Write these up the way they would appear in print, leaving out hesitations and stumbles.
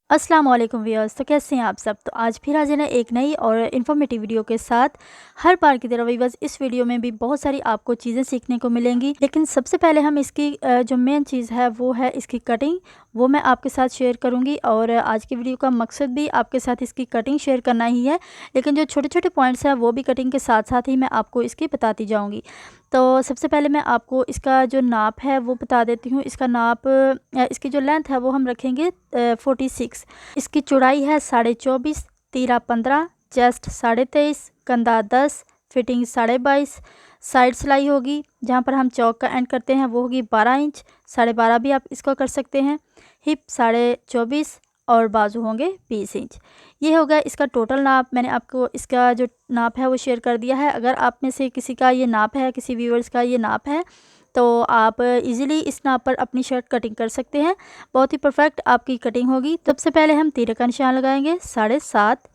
अस्सलाम वालेकुम व्यूअर्स। तो कैसे हैं आप सब। तो आज फिर हाजिर हैं एक नई और इन्फॉर्मेटिव वीडियो के साथ। हर बार की तरह व्यूअर्स इस वीडियो में भी बहुत सारी आपको चीज़ें सीखने को मिलेंगी, लेकिन सबसे पहले हम इसकी जो मेन चीज़ है वो है इसकी कटिंग। वो मैं आपके साथ शेयर करूंगी और आज की वीडियो का मकसद भी आपके साथ इसकी कटिंग शेयर करना ही है, लेकिन जो छोटे छोटे पॉइंट्स हैं वो भी कटिंग के साथ साथ ही मैं आपको इसकी बताती जाऊँगी। तो सबसे पहले मैं आपको इसका जो नाप है वो बता देती हूँ। इसका नाप इसकी जो लेंथ है वो हम रखेंगे 46। इसकी चौड़ाई है 24.5, तीरा 15, चेस्ट 23.5, कंधा 10, फिटिंग 22.5। साइड सिलाई होगी जहाँ पर हम चौक का एंड करते हैं वो होगी 12 इंच, 12.5 भी आप इसको कर सकते हैं। हिप 24.5 और बाजू होंगे 20 इंच। ये होगा इसका टोटल नाप। मैंने आपको इसका जो नाप है वो शेयर कर दिया है। अगर आप में से किसी का ये नाप है, किसी व्यूअर्स का ये नाप है, तो आप इजीली इस नाप पर अपनी शर्ट कटिंग कर सकते हैं। बहुत ही परफेक्ट आपकी कटिंग होगी। सबसे पहले हम तीरे का निशान लगाएंगे 7.5,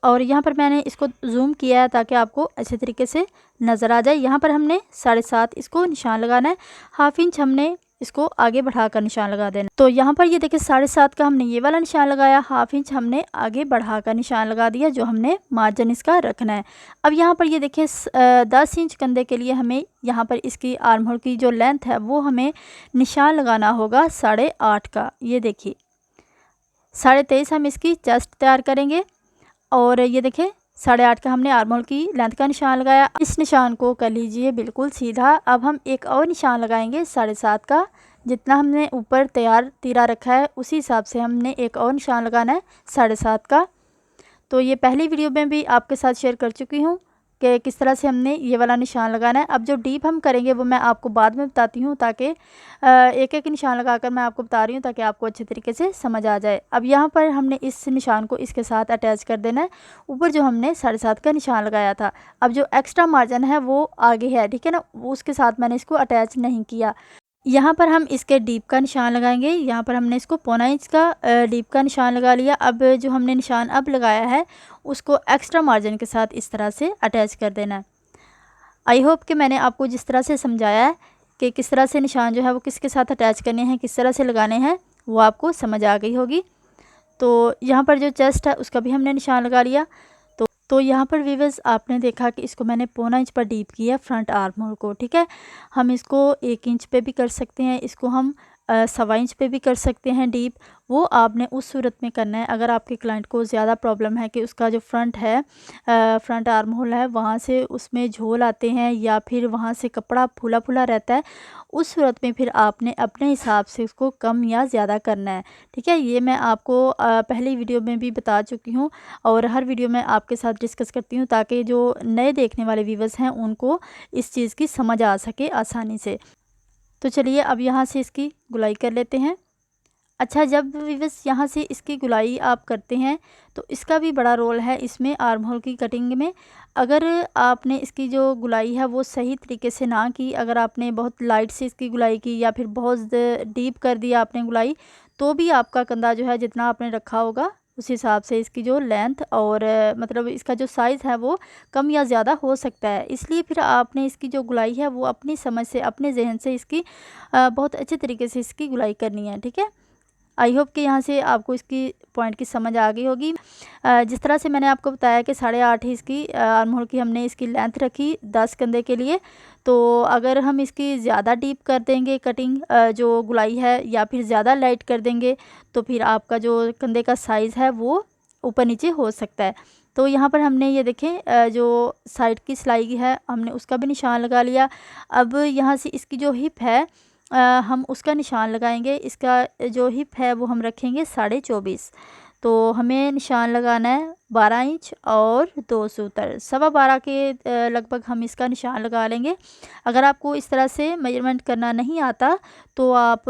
और यहाँ पर मैंने इसको जूम किया है ताकि आपको अच्छे तरीके से नज़र आ जाए। यहाँ पर हमने 7.5 इसको निशान लगाना है। हाफ इंच हमने इसको आगे बढ़ाकर निशान लगा देना। तो यहाँ पर ये देखिए 7.5 का हमने ये वाला निशान लगाया, हाफ इंच हमने आगे बढ़ाकर निशान लगा दिया जो हमने मार्जिन इसका रखना है। अब यहाँ पर ये देखिए 10 इंच कंधे के लिए हमें यहाँ पर इसकी आर्म होल की जो लेंथ है वो हमें निशान लगाना होगा 8.5 का। ये देखिए 23.5 हम इसकी चेस्ट तैयार करेंगे, और ये देखिए 8.5 का हमने आर्म होल की लेंथ का निशान लगाया। इस निशान को कर लीजिए बिल्कुल सीधा। अब हम एक और निशान लगाएंगे 7.5 का। जितना हमने ऊपर तैयार तीरा रखा है उसी हिसाब से हमने एक और निशान लगाना है 7.5 का। तो ये पहली वीडियो में भी आपके साथ शेयर कर चुकी हूँ कि किस तरह से हमने ये वाला निशान लगाना है। अब जो डीप हम करेंगे वो मैं आपको बाद में बताती हूँ, ताकि एक एक निशान लगाकर मैं आपको बता रही हूँ ताकि आपको अच्छे तरीके से समझ आ जाए। अब यहाँ पर हमने इस निशान को इसके साथ अटैच कर देना है, ऊपर जो हमने 7.5 का निशान लगाया था। अब जो एक्स्ट्रा मार्जिन है वो आगे है, ठीक है ना, उसके साथ मैंने इसको अटैच नहीं किया। यहाँ पर हम इसके डीप का निशान लगाएंगे। यहाँ पर हमने इसको 1.25 इंच का डीप का निशान लगा लिया। अब जो हमने निशान अब लगाया है उसको एक्स्ट्रा मार्जिन के साथ इस तरह से अटैच कर देना है। आई होप कि मैंने आपको जिस तरह से समझाया है कि किस तरह से निशान जो है वो किसके साथ अटैच करने हैं, किस तरह से लगाने हैं, वो आपको समझ आ गई होगी। तो यहाँ पर जो चेस्ट है उसका भी हमने निशान लगा लिया। तो यहाँ पर व्यूअर्स आपने देखा कि इसको मैंने 1.25 इंच पर डीप किया फ्रंट आर्म होल को, ठीक है। हम इसको 1 इंच पे भी कर सकते हैं, इसको हम 1.25 इंच पे भी कर सकते हैं डीप। वो आपने उस सूरत में करना है अगर आपके क्लाइंट को ज़्यादा प्रॉब्लम है कि उसका जो फ्रंट है, फ्रंट आर्म होल है, वहाँ से उसमें झोल आते हैं या फिर वहाँ से कपड़ा फूला फूला रहता है। उस सूरत में फिर आपने अपने हिसाब से उसको कम या ज़्यादा करना है, ठीक है। ये मैं आपको पहली वीडियो में भी बता चुकी हूँ और हर वीडियो में आपके साथ डिस्कस करती हूँ ताकि जो नए देखने वाले व्यूवर्स हैं उनको इस चीज़ की समझ आ सके आसानी से। तो चलिए अब यहाँ से इसकी गुलाई कर लेते हैं। अच्छा, जब व्यूअर्स यहाँ से इसकी गुलाई आप करते हैं तो इसका भी बड़ा रोल है इसमें आर्म होल की कटिंग में। अगर आपने इसकी जो गुलाई है वो सही तरीके से ना की, अगर आपने बहुत लाइट से इसकी गुलाई की या फिर बहुत डीप कर दिया आपने गुलाई, तो भी आपका कंधा जो है जितना आपने रखा होगा उस हिसाब से इसकी जो लेंथ और मतलब इसका जो साइज़ है वो कम या ज़्यादा हो सकता है। इसलिए फिर आपने इसकी जो गुलाई है वो अपनी समझ से, अपने जहन से इसकी बहुत अच्छे तरीके से इसकी गुलाई करनी है, ठीक है। आई होप कि यहाँ से आपको इसकी पॉइंट की समझ आ गई होगी। जिस तरह से मैंने आपको बताया कि 8.5 ही इसकी आर्म होल की हमने इसकी लेंथ रखी 10 कंधे के लिए। तो अगर हम इसकी ज़्यादा डीप कर देंगे कटिंग, जो गुलाई है, या फिर ज़्यादा लाइट कर देंगे तो फिर आपका जो कंधे का साइज़ है वो ऊपर नीचे हो सकता है। तो यहाँ पर हमने ये देखें जो साइड की सिलाई है हमने उसका भी निशान लगा लिया। अब यहाँ से इसकी जो हिप है हम उसका निशान लगाएंगे। इसका जो हिप है वो हम रखेंगे 24.5। तो हमें निशान लगाना है 12 इंच और 2 सूतर 12.25 के लगभग हम इसका निशान लगा लेंगे। अगर आपको इस तरह से मेजरमेंट करना नहीं आता तो आप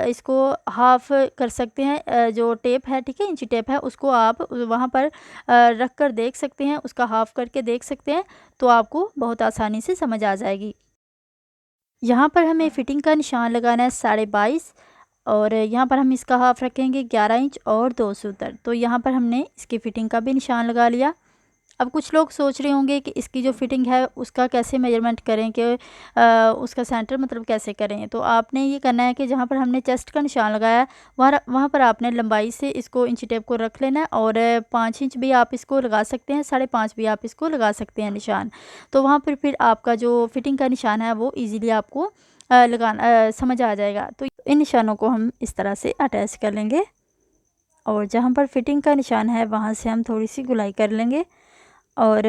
इसको हाफ़ कर सकते हैं। जो टेप है, ठीक है, इंची टेप है, उसको आप वहाँ पर रख कर देख सकते हैं, उसका हाफ़ करके देख सकते हैं, तो आपको बहुत आसानी से समझ आ जाएगी। यहाँ पर हमें फिटिंग का निशान लगाना है 22.5, और यहाँ पर हम इसका हाफ रखेंगे 11 इंच और 2 सूतर। तो यहाँ पर हमने इसकी फ़िटिंग का भी निशान लगा लिया। अब कुछ लोग सोच रहे होंगे कि इसकी जो फिटिंग है उसका कैसे मेजरमेंट करें, कि उसका सेंटर मतलब कैसे करें। तो आपने ये करना है कि जहाँ पर हमने चेस्ट का निशान लगाया है वहाँ पर आपने लंबाई से इसको इंची टेप को रख लेना है, और 5 इंच भी आप इसको लगा सकते हैं, 5.5 भी आप इसको लगा सकते हैं निशान। तो वहाँ पर फिर आपका जो फिटिंग का निशान है वो ईज़िली आपको लगाना समझ आ जाएगा। तो इन निशानों को हम इस तरह से अटैच कर लेंगे, और जहाँ पर फिटिंग का निशान है वहाँ से हम थोड़ी सी गुलाई कर लेंगे। और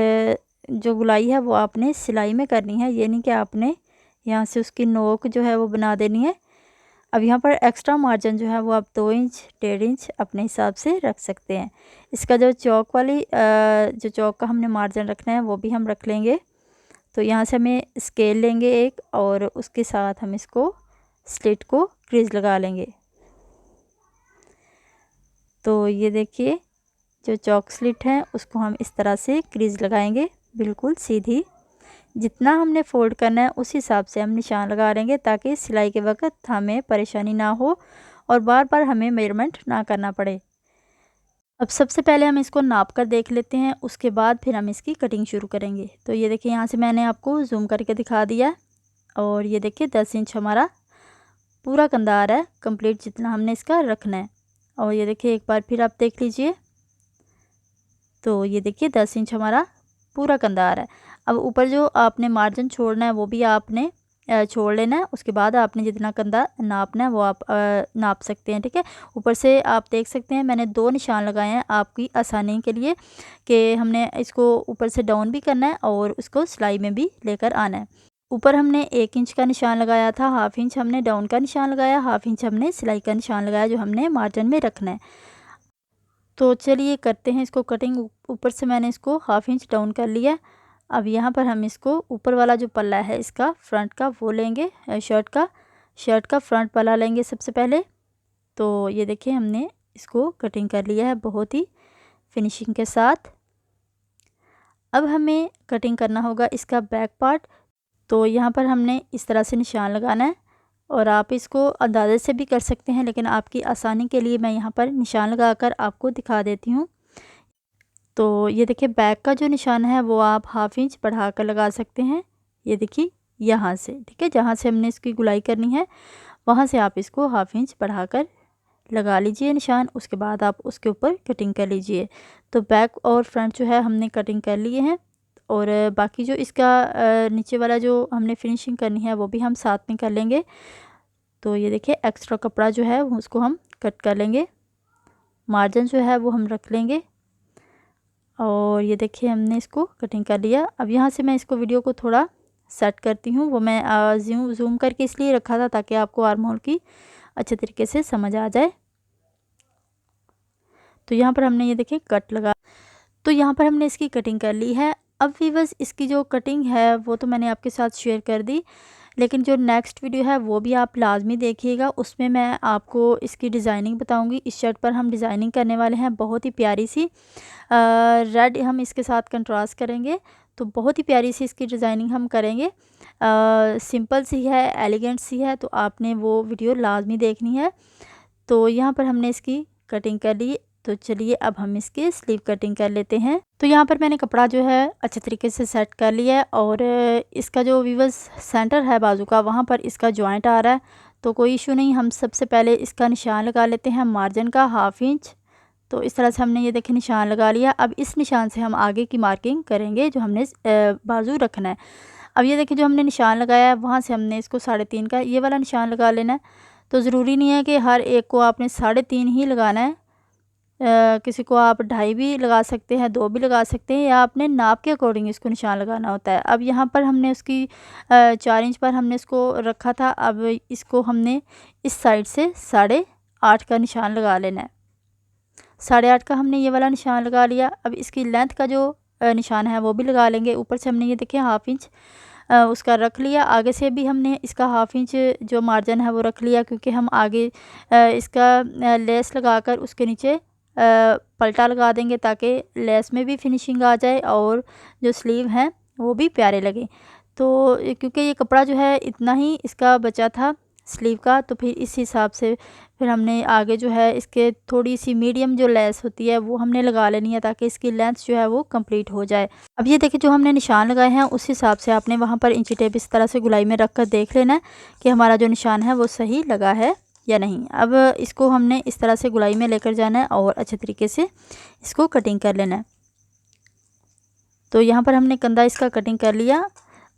जो गुलाई है वो आपने सिलाई में करनी है, ये नहीं कि आपने यहाँ से उसकी नोक जो है वो बना देनी है। अब यहाँ पर एक्स्ट्रा मार्जिन जो है वो आप 2 इंच 1.5 इंच अपने हिसाब से रख सकते हैं। इसका जो चौक वाली जो चौक का हमने मार्जिन रखना है वो भी हम रख लेंगे। तो यहाँ से हमें स्केल लेंगे एक, और उसके साथ हम इसको स्लिट को क्रीज लगा लेंगे। तो ये देखिए जो चौक स्लिट है उसको हम इस तरह से क्रीज लगाएंगे, बिल्कुल सीधी। जितना हमने फोल्ड करना है उस हिसाब से हम निशान लगा लेंगे, ताकि सिलाई के वक्त हमें परेशानी ना हो और बार बार हमें मेजरमेंट ना करना पड़े। अब सबसे पहले हम इसको नाप कर देख लेते हैं, उसके बाद फिर हम इसकी कटिंग शुरू करेंगे। तो ये देखिए यहाँ से मैंने आपको जूम करके दिखा दिया, और ये देखिए 10 इंच हमारा पूरा कंधा आ रहा है कंप्लीट, जितना हमने इसका रखना है। और ये देखिए एक बार फिर आप देख लीजिए, तो ये देखिए 10 इंच हमारा पूरा कंधा आ रहा है। अब ऊपर जो आपने मार्जिन छोड़ना है वो भी आपने छोड़ लेना है। उसके बाद आपने जितना कंधा नापना है वो आप नाप सकते हैं, ठीक है। ऊपर से आप देख सकते हैं मैंने 2 निशान लगाए हैं आपकी आसानी के लिए, कि हमने इसको ऊपर से डाउन भी करना है और उसको सिलाई में भी लेकर आना है। ऊपर हमने 1 इंच का निशान लगाया था, 1/2 इंच हमने डाउन का निशान लगाया, 1/2 इंच हमने सिलाई का निशान लगाया जो हमने मार्जिन में रखना है। तो चलिए करते हैं इसको कटिंग। ऊपर से मैंने इसको 1/2 इंच डाउन कर लिया। अब यहाँ पर हम इसको ऊपर वाला जो पल्ला है इसका फ्रंट का वो लेंगे, शर्ट का फ्रंट पल्ला लेंगे सबसे पहले। तो ये देखिए हमने इसको कटिंग कर लिया है बहुत ही फिनिशिंग के साथ। अब हमें कटिंग करना होगा इसका बैक पार्ट। तो यहाँ पर हमने इस तरह से निशान लगाना है, और आप इसको अंदाजे से भी कर सकते हैं, लेकिन आपकी आसानी के लिए मैं यहाँ पर निशान लगाकर आपको दिखा देती हूँ। तो ये देखिए बैक का जो निशान है वो आप 1/2 इंच बढ़ा कर लगा सकते हैं। ये देखिए यहाँ से, ठीक है, जहाँ से हमने इसकी गुलाई करनी है वहाँ से आप इसको 1/2 इंच बढ़ाकर लगा लीजिए निशान। उसके बाद आप उसके ऊपर कटिंग कर लीजिए। तो बैक और फ्रंट जो है हमने कटिंग कर लिए हैं, और बाकी जो इसका नीचे वाला जो हमने फिनिशिंग करनी है वो भी हम साथ में कर लेंगे। तो ये देखिए एक्स्ट्रा कपड़ा जो है उसको हम कट कर लेंगे, मार्जिन जो है वो हम रख लेंगे, और ये देखिए हमने इसको कटिंग कर लिया। अब यहाँ से मैं इसको वीडियो को थोड़ा सेट करती हूँ, वो मैं जूम करके इसलिए रखा था ताकि आपको आर्म होल की अच्छे तरीके से समझ आ जाए। तो यहाँ पर हमने ये देखिए कट लगा, तो यहाँ पर हमने इसकी कटिंग कर ली है। अब वीवर्स इसकी जो कटिंग है वो तो मैंने आपके साथ शेयर कर दी, लेकिन जो नेक्स्ट वीडियो है वो भी आप लाजमी देखिएगा। उसमें मैं आपको इसकी डिज़ाइनिंग बताऊंगी। इस शर्ट पर हम डिज़ाइनिंग करने वाले हैं बहुत ही प्यारी सी, रेड हम इसके साथ कंट्रास्ट करेंगे। तो बहुत ही प्यारी सी इसकी डिज़ाइनिंग हम करेंगे। सिंपल सी है, एलिगेंट सी है, तो आपने वो वीडियो लाजमी देखनी है। तो यहाँ पर हमने इसकी कटिंग कर ली। तो चलिए अब हम इसकी स्लीव कटिंग कर लेते हैं। तो यहाँ पर मैंने कपड़ा जो है अच्छे तरीके से सेट कर लिया है, और इसका जो वीवर्स सेंटर है बाजू का वहाँ पर इसका जॉइंट आ रहा है, तो कोई इशू नहीं। हम सबसे पहले इसका निशान लगा लेते हैं मार्जिन का 1/2 इंच। तो इस तरह से हमने ये देखिए निशान लगा लिया। अब इस निशान से हम आगे की मार्किंग करेंगे जो हमने बाजू रखना है। अब ये देखिए जो हमने निशान लगाया है वहाँ से हमने इसको 3.5 का ये वाला निशान लगा लेना है। तो ज़रूरी नहीं है कि हर एक को आपने 3.5 ही लगाना है। किसी को आप 2.5 भी लगा सकते हैं, 2 भी लगा सकते हैं, या आपने नाप के अकॉर्डिंग इसको निशान लगाना होता है। अब यहाँ पर हमने उसकी 4 इंच पर हमने इसको रखा था। अब इसको हमने इस साइड से 8.5 का निशान लगा लेना है। 8.5 का हमने ये वाला निशान लगा लिया। अब इसकी लेंथ का जो निशान है वो भी लगा लेंगे। ऊपर से हमने ये देखिए 1/2 इंच उसका रख लिया। आगे से भी हमने इसका 1/2 इंच जो मार्जिन है वो रख लिया, क्योंकि हम आगे इसका लेस लगाकर उसके नीचे पलटा लगा देंगे, ताकि लेस में भी फिनिशिंग आ जाए और जो स्लीव हैं वो भी प्यारे लगे। तो क्योंकि ये कपड़ा जो है इतना ही इसका बचा था स्लीव का, तो फिर इस हिसाब से फिर हमने आगे जो है इसके थोड़ी सी मीडियम जो लेस होती है वो हमने लगा लेनी है, ताकि इसकी लेंथ जो है वो कंप्लीट हो जाए। अब ये देखिए जो हमने निशान लगाए हैं उस हिसाब से आपने वहाँ पर इंची टेप इस तरह से गुलाई में रख कर देख लेना है कि हमारा जो निशान है वो सही लगा है या नहीं। अब इसको हमने इस तरह से गुलाई में लेकर जाना है और अच्छे तरीके से इसको कटिंग कर लेना है। तो यहाँ पर हमने कंधा इसका कटिंग कर लिया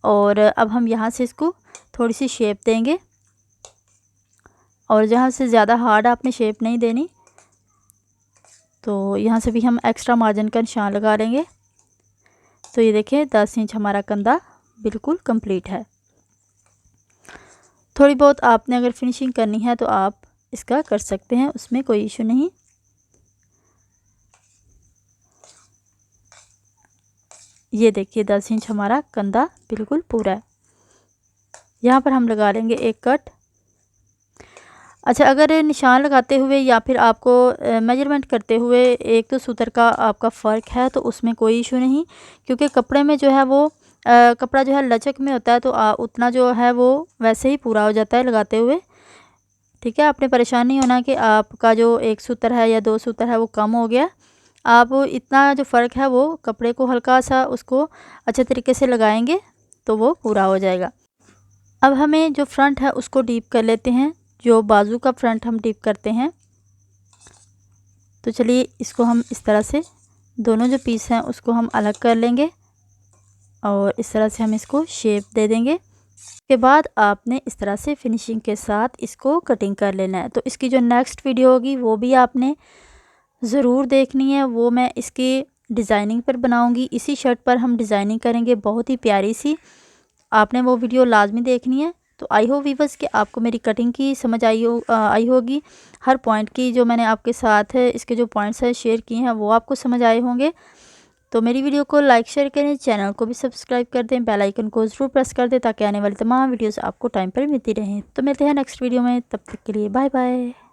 और अब हम यहाँ से इसको थोड़ी सी शेप देंगे, और जहाँ से ज़्यादा हार्ड आपने शेप नहीं देनी। तो यहाँ से भी हम एक्स्ट्रा मार्जिन का निशान लगा लेंगे। तो ये देखिए 10 इंच हमारा कंधा बिल्कुल कंप्लीट है। थोड़ी बहुत आपने अगर फिनिशिंग करनी है तो आप इसका कर सकते हैं, उसमें कोई इशू नहीं। ये देखिए 10 इंच हमारा कंधा बिल्कुल पूरा है। यहाँ पर हम लगा लेंगे एक कट। अच्छा, अगर निशान लगाते हुए या फिर आपको मेजरमेंट करते हुए एक तो सूत्र का आपका फ़र्क है तो उसमें कोई इशू नहीं, क्योंकि कपड़े में जो है वो कपड़ा जो है लचक में होता है, तो उतना जो है वो वैसे ही पूरा हो जाता है लगाते हुए। ठीक है, आपने परेशान नहीं होना कि आपका जो एक सूत्र है या 2 सूत्र है वो कम हो गया। आप इतना जो फ़र्क है वो कपड़े को हल्का सा उसको अच्छे तरीके से लगाएंगे तो वो पूरा हो जाएगा। अब हमें जो फ्रंट है उसको डीप कर लेते हैं, जो बाजू का फ्रंट हम डीप करते हैं। तो चलिए इसको हम इस तरह से दोनों जो पीस हैं उसको हम अलग कर लेंगे और इस तरह से हम इसको शेप दे देंगे। उसके बाद आपने इस तरह से फिनिशिंग के साथ इसको कटिंग कर लेना है। तो इसकी जो नेक्स्ट वीडियो होगी वो भी आपने ज़रूर देखनी है, वो मैं इसकी डिज़ाइनिंग पर बनाऊंगी। इसी शर्ट पर हम डिज़ाइनिंग करेंगे बहुत ही प्यारी सी, आपने वो वीडियो लाजमी देखनी है। तो आई होप वीवर्स कि आपको मेरी कटिंग की समझ आई होगी। हर पॉइंट की जो मैंने आपके साथ इसके जो पॉइंट्स हैं शेयर किए हैं वो आपको समझ आए होंगे। तो मेरी वीडियो को लाइक शेयर करें, चैनल को भी सब्सक्राइब कर दें, बेल आइकन को ज़रूर प्रेस कर दें ताकि आने वाली तमाम वीडियोस आपको टाइम पर मिलती रहें। तो मिलते हैं नेक्स्ट वीडियो में, तब तक के लिए बाय बाय।